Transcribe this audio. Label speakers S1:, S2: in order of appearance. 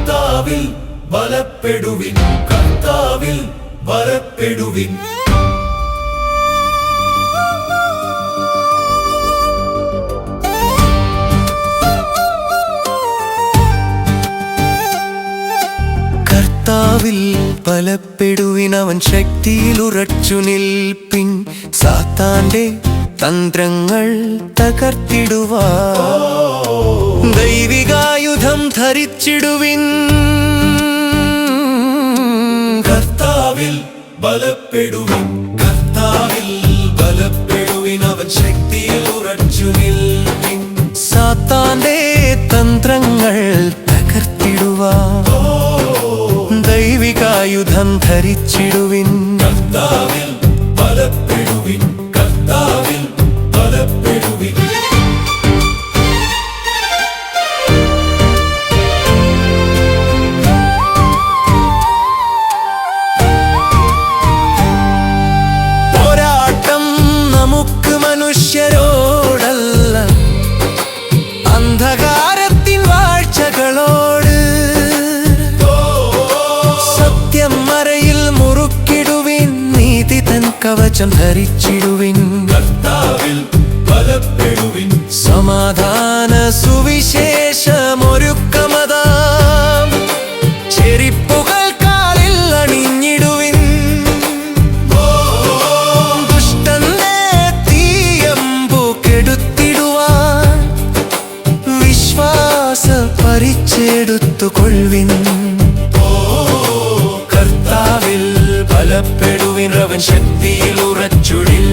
S1: കർത്താവിൽ ബലപ്പെടുവിൻ, കർത്താവിൽ ബലപ്പെടുവിൻ.
S2: കർത്താവിൽ ബലപ്പെടുവിൻ, അവൻ ശക്തിയിൽ ഉറച്ചു നിൽപ്പിൻ. സാത്താന്റെ തന്ത്രങ്ങൾ തകർത്തിടുവാൻ ദൈവികായുധം ധരിച്ചിടുവിൻ.
S1: കർത്താവിൽ ബലപ്പെടുവിൻ, കർത്താവിൽ ബലപ്പെടുവിൻ, അവൻ ശക്തിയിൽ ഉറച്ചു നിൽപ്പിൻ.
S2: സാത്താന്റെ തന്ത്രങ്ങൾ തകർത്തിടുവാൻ ദൈവികായുധം ധരിച്ചിടുവിൻ.
S1: കർത്താവിൽ ബലപ്പെടുവിൻ, കർത്താവിൽ ബലപ്പെടുവിൻ.
S2: പോരാട്ടം നമുക്ക് മനുഷ്യരോടല്ല, അന്ധകാരത്തിൻ വാഴ്ചകളോട്. സത്യം മറയിൽ മുറുക്കിടുവിൻ, നീതി തൻ കവചം ധരിച്ചിടുവിൻ.
S1: കർത്താവിൽ ബലപ്പെടുവിൻ,
S2: സമാധാന സുവിശേഷമൊരുക്കമതാം ചെരിപ്പുകൾ കാലിൽ അണിഞ്ഞിടുവിൻ. ദുഷ്ടന്റെ തീയമ്പു കെടുത്തിടുവാൻ വിശ്വാസ പരിച്ചെടുത്തുകൊള്ളുവിൻ. കർത്താവിൽ ബലപ്പെടുവിൻ, അവൻ ശക്തിയിൽ ഉറച്ചുടിൽ.